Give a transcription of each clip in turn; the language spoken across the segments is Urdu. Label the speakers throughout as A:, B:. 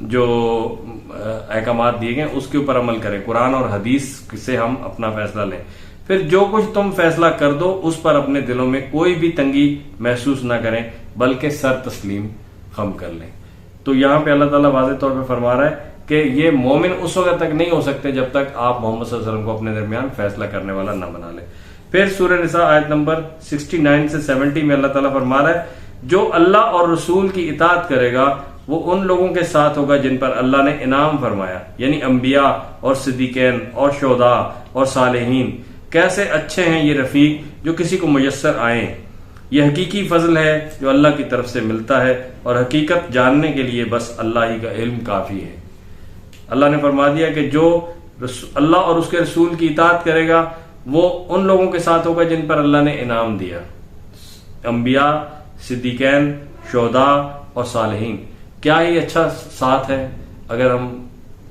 A: جو احکامات دیے گئے اس کے اوپر عمل کریں، قرآن اور حدیث سے ہم اپنا فیصلہ لیں. پھر جو کچھ تم فیصلہ کر دو اس پر اپنے دلوں میں کوئی بھی تنگی محسوس نہ کریں بلکہ سر تسلیم خم کر لیں. تو یہاں پہ اللہ تعالیٰ واضح طور پہ فرما رہا ہے کہ یہ مومن اس وقت تک نہیں ہو سکتے جب تک آپ محمد صلی اللہ علیہ وسلم کو اپنے درمیان فیصلہ کرنے والا نہ بنا لیں. پھر سورہ نساء آیت نمبر 69 سے 70 میں اللہ تعالیٰ فرما رہا ہے جو اللہ اور رسول کی اطاعت کرے گا وہ ان لوگوں کے ساتھ ہوگا جن پر اللہ نے انعام فرمایا، یعنی انبیاء اور صدیقین اور شہداء اور صالحین. کیسے اچھے ہیں یہ رفیق جو کسی کو میسر آئیں. یہ حقیقی فضل ہے جو اللہ کی طرف سے ملتا ہے اور حقیقت جاننے کے لیے بس اللہ ہی کا علم کافی ہے. اللہ نے فرما دیا کہ جو اللہ اور اس کے رسول کی اطاعت کرے گا وہ ان لوگوں کے ساتھ ہوگا جن پر اللہ نے انعام دیا، انبیاء، صدیقین، شہداء اور صالحین. کیا ہی اچھا ساتھ ہے. اگر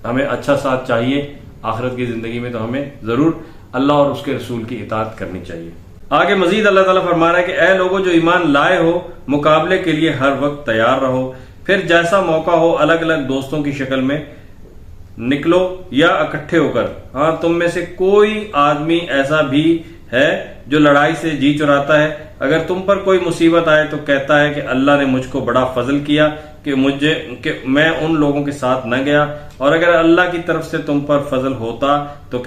A: ہمیں اچھا ساتھ چاہیے آخرت کی زندگی میں تو ہمیں ضرور اللہ اور اس کے رسول کی اطاعت کرنی چاہیے. آگے مزید اللہ تعالیٰ فرما رہا ہے کہ اے لوگوں جو ایمان لائے ہو مقابلے کے لیے ہر وقت تیار رہو، پھر جیسا موقع ہو الگ الگ دوستوں کی شکل میں نکلو یا اکٹھے ہو کر. ہاں تم میں سے کوئی آدمی ایسا بھی ہے جو لڑائی سے جی چراتا ہے. اگر تم پر کوئی مصیبت آئے تو کہتا ہے کہ اللہ نے مجھ کو بڑا فضل کیا کہ میں ان لوگوں کے ساتھ نہ گیا، اور اگر اللہ کی طرف سے تم پر فضل ہوتا تو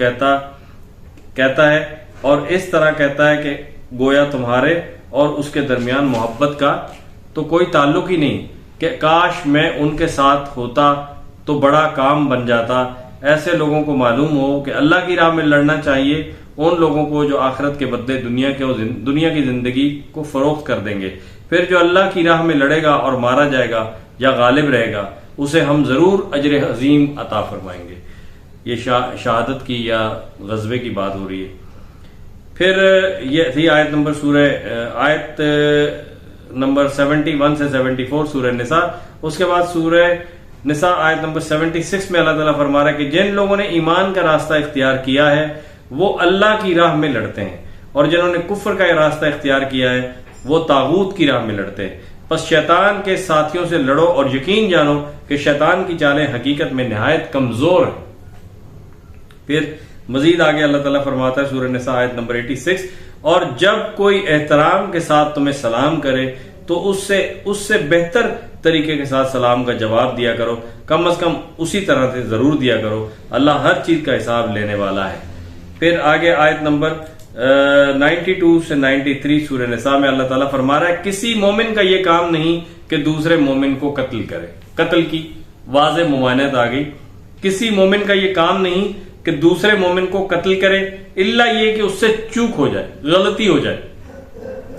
A: کہتا ہے اور اس طرح کہتا ہے کہ گویا تمہارے اور اس کے درمیان محبت کا تو کوئی تعلق ہی نہیں، کہ کاش میں ان کے ساتھ ہوتا تو بڑا کام بن جاتا. ایسے لوگوں کو معلوم ہو کہ اللہ کی راہ میں لڑنا چاہیے ان لوگوں کو جو آخرت کے بدلے دنیا کی زندگی کو فروخت کر دیں گے. پھر جو اللہ کی راہ میں لڑے گا اور مارا جائے گا یا غالب رہے گا اسے ہم ضرور اجر عظیم عطا فرمائیں گے. یہ شہادت کی یا غزوے کی بات ہو رہی ہے. پھر یہ تھی آیت نمبر 71 سے 74 سورہ نساء. اس کے بعد سورہ نساء آیت نمبر 76 میں اللہ تعالیٰ فرما رہا ہے کہ جن لوگوں نے ایمان کا راستہ اختیار کیا ہے وہ اللہ کی راہ میں لڑتے ہیں، اور جنہوں نے کفر کا راستہ اختیار کیا ہے وہ طاغوت کی راہ میں لڑتے ہیں. پس شیطان کے ساتھیوں سے لڑو اور یقین جانو کہ شیطان کی چالیں حقیقت میں نہایت کمزور ہیں. پھر مزید آگے اللہ تعالیٰ فرماتا ہے سورہ نساء آیت نمبر 86 اور جب کوئی احترام کے ساتھ تمہیں سلام کرے تو اس سے بہتر طریقے کے ساتھ سلام کا جواب دیا کرو، کم از کم اسی طرح سے ضرور دیا کرو، اللہ ہر چیز کا حساب لینے والا ہے. پھر آگے آیت نمبر 92 سے 93 سورہ نساء میں اللہ تعالیٰ فرما رہا ہے کسی مومن کا یہ کام نہیں کہ دوسرے مومن کو قتل کرے. قتل کی واضح ممانعت آ گئی. کسی مومن کا یہ کام نہیں کہ دوسرے مومن کو قتل کرے الا یہ کہ اس سے چوک ہو جائے، غلطی ہو جائے.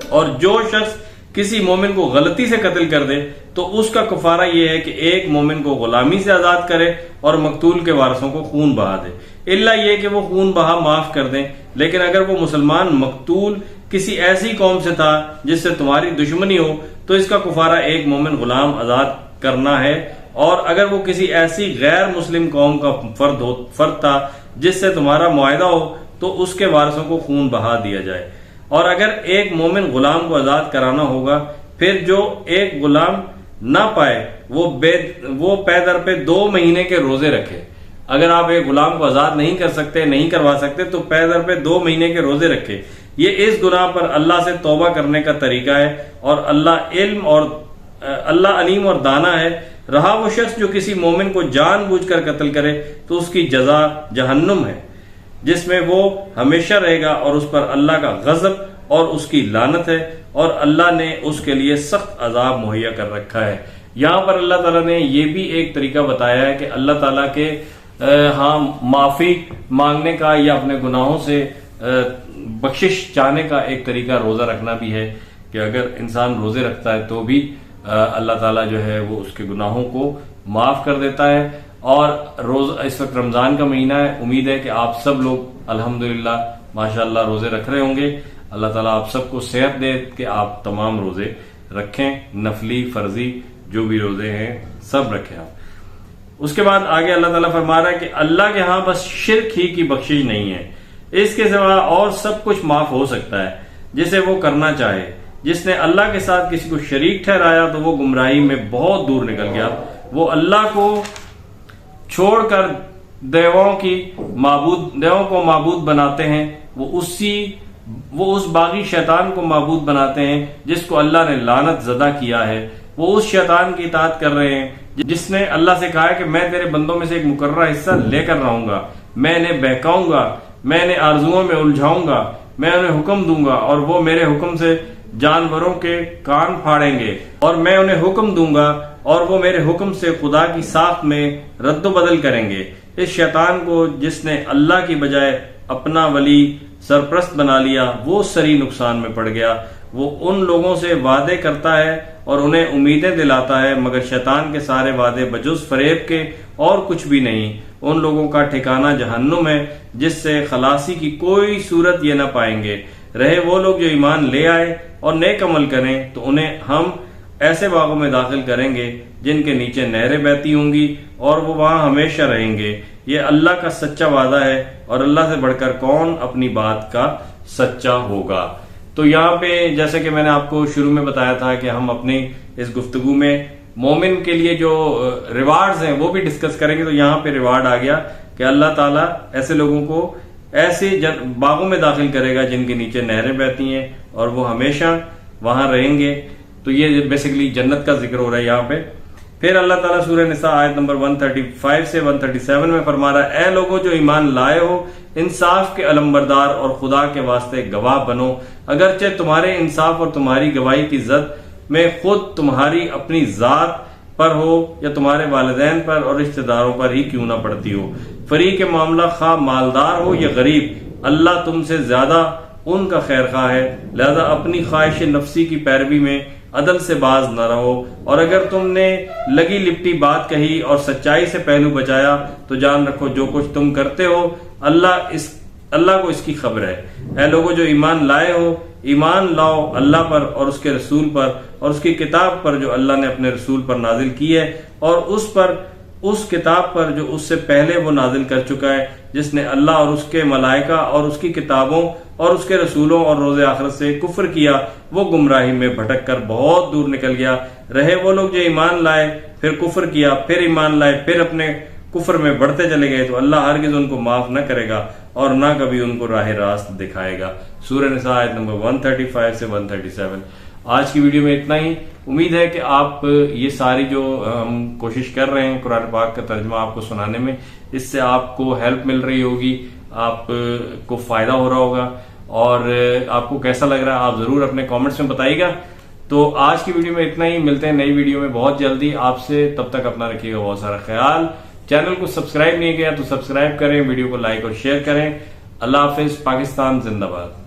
A: اور جو شخص کسی مومن کو غلطی سے قتل کر دے تو اس کا کفارہ یہ ہے کہ ایک مومن کو غلامی سے آزاد کرے اور مقتول کے وارثوں کو خون بہا دے، الا یہ کہ وہ خون بہا معاف کر دیں. لیکن اگر وہ مسلمان مقتول کسی ایسی قوم سے تھا جس سے تمہاری دشمنی ہو تو اس کا کفارہ ایک مومن غلام آزاد کرنا ہے. اور اگر وہ کسی ایسی غیر مسلم قوم کا فرد تھا جس سے تمہارا معاہدہ ہو تو اس کے وارثوں کو خون بہا دیا جائے. اور اگر ایک مومن غلام کو آزاد کرانا ہوگا پھر جو ایک غلام نہ پائے وہ پے در پہ 2 مہینے کے روزے رکھے. اگر آپ ایک غلام کو آزاد نہیں کر سکتے، نہیں کروا سکتے تو پے در پہ 2 مہینے کے روزے رکھے. یہ اس گناہ پر اللہ سے توبہ کرنے کا طریقہ ہے اور اللہ علیم اور دانا ہے. رہا وہ شخص جو کسی مومن کو جان بوجھ کر قتل کرے تو اس کی جزا جہنم ہے جس میں وہ ہمیشہ رہے گا اور اس پر اللہ کا غضب اور اس کی لعنت ہے، اور اللہ نے اس کے لیے سخت عذاب مہیا کر رکھا ہے. یہاں پر اللہ تعالیٰ نے یہ بھی ایک طریقہ بتایا ہے کہ اللہ تعالیٰ کے معافی مانگنے کا یا اپنے گناہوں سے بخشش چاہنے کا ایک طریقہ روزہ رکھنا بھی ہے، کہ اگر انسان روزے رکھتا ہے تو بھی اللہ تعالیٰ جو ہے وہ اس کے گناہوں کو معاف کر دیتا ہے. اور اس وقت رمضان کا مہینہ ہے، امید ہے کہ آپ سب لوگ الحمدللہ ماشاءاللہ روزے رکھ رہے ہوں گے. اللہ تعالیٰ آپ سب کو صحت دے کہ آپ تمام روزے رکھیں، نفلی فرضی جو بھی روزے ہیں سب رکھیں آپ. اس کے بعد آگے اللہ تعالیٰ فرما رہا ہے کہ اللہ کے ہاں بس شرک ہی کی بخشش نہیں ہے، اس کے سوا اور سب کچھ معاف ہو سکتا ہے جسے وہ کرنا چاہے. جس نے اللہ کے ساتھ کسی کو شریک ٹھہرایا تو وہ گمراہی میں بہت دور نکل گیا. وہ اللہ کو چھوڑ کر دیووں کو معبود بناتے ہیں، وہ اس باغی شیطان کو معبود بناتے ہیں جس کو اللہ نے لعنت زدہ کیا ہے۔ وہ اس شیطان کی اطاعت کر رہے ہیں جس نے اللہ سے کہا ہے کہ میں تیرے بندوں میں سے ایک مقررہ حصہ لے کر رہوں گا، میں انہیں بہکاؤں گا، میں انہیں آرزوؤں میں الجھاؤں گا، میں انہیں حکم دوں گا اور وہ میرے حکم سے جانوروں کے کان پھاڑیں گے، اور میں انہیں حکم دوں گا اور وہ میرے حکم سے خدا کی ساخت میں رد و بدل کریں گے۔ اس شیطان کو جس نے اللہ کی بجائے اپنا ولی سرپرست بنا لیا، وہ سری نقصان میں پڑ گیا۔ وہ ان لوگوں سے وعدے کرتا ہے اور انہیں امیدیں دلاتا ہے، مگر شیطان کے سارے وعدے بجز فریب کے اور کچھ بھی نہیں۔ ان لوگوں کا ٹھکانہ جہنم ہے جس سے خلاصی کی کوئی صورت یہ نہ پائیں گے۔ رہے وہ لوگ جو ایمان لے آئے اور نیک عمل کریں تو انہیں ہم ایسے باغوں میں داخل کریں گے جن کے نیچے نہریں بہتی ہوں گی اور وہ وہاں ہمیشہ رہیں گے۔ یہ اللہ کا سچا وعدہ ہے اور اللہ سے بڑھ کر کون اپنی بات کا سچا ہوگا۔ تو یہاں پہ جیسے کہ میں نے آپ کو شروع میں بتایا تھا کہ ہم اپنی اس گفتگو میں مومن کے لیے جو ریوارڈز ہیں وہ بھی ڈسکس کریں گے۔ تو یہاں پہ ریوارڈ آ گیا کہ اللہ تعالیٰ ایسے لوگوں کو ایسے باغوں میں داخل کرے گا جن کے نیچے نہریں بہتی ہیں اور وہ ہمیشہ وہاں رہیں گے۔ تو یہ بیسیکلی جنت کا ذکر ہو رہا ہے یہاں پہ۔ پھر اللہ تعالیٰ سورہ نساء آیت نمبر 135 سے 137 میں فرما رہا ہے، اے لوگوں جو ایمان لائے ہو، انصاف کے علمبردار اور خدا کے واسطے گواہ بنو، اگرچہ تمہارے انصاف اور تمہاری گواہی کی زد میں خود تمہاری اپنی ذات پر ہو یا تمہارے والدین پر اور رشتہ داروں پر ہی کیوں نہ پڑتی ہو۔ فریق معاملہ خواہ مالدار ہو یا غریب، اللہ تم سے زیادہ ان کا خیر خواہ ہے، لہذا اپنی خواہش نفسی کی پیروی میں عدل سے باز نہ رہو، اور اگر تم نے لگی لپٹی بات کہی اور سچائی سے پہلو بچایا تو جان رکھو جو کچھ تم کرتے ہو اللہ کو اس کی خبر ہے۔ اے لوگوں جو ایمان لائے ہو، ایمان لاؤ اللہ پر اور اس کے رسول پر اور اس کی کتاب پر جو اللہ نے اپنے رسول پر نازل کی ہے، اور اس کتاب پر جو اس سے پہلے وہ نازل کر چکا ہے، جس نے اللہ اور اس کے ملائکہ اور اس کی کتابوں اور اس کے رسولوں اور روز آخرت سے کفر کیا، وہ گمراہی میں بھٹک کر بہت دور نکل گیا۔ رہے وہ لوگ جو ایمان لائے، پھر کفر کیا، پھر ایمان لائے، پھر اپنے کفر میں بڑھتے چلے گئے، تو اللہ ہرگز ان کو معاف نہ کرے گا اور نہ کبھی ان کو راہ راست دکھائے گا۔ سورہ نساء آیت نمبر 135 سے 137۔ آج کی ویڈیو میں اتنا ہی۔ امید ہے کہ آپ یہ ساری جو ہم کوشش کر رہے ہیں قرآن پاک کا ترجمہ آپ کو سنانے میں، اس سے آپ کو ہیلپ مل رہی ہوگی، آپ کو فائدہ ہو رہا ہوگا، اور آپ کو کیسا لگ رہا ہے آپ ضرور اپنے کامنٹس میں بتائیے گا۔ تو آج کی ویڈیو میں اتنا ہی، ملتے ہیں نئی ویڈیو میں بہت جلدی آپ سے، تب تک اپنا رکھیے گا بہت سارا خیال۔ چینل کو سبسکرائب نہیں کیا تو سبسکرائب کریں، ویڈیو کو لائک اور شیئر کریں۔ اللہ حافظ، پاکستان زندہ باد۔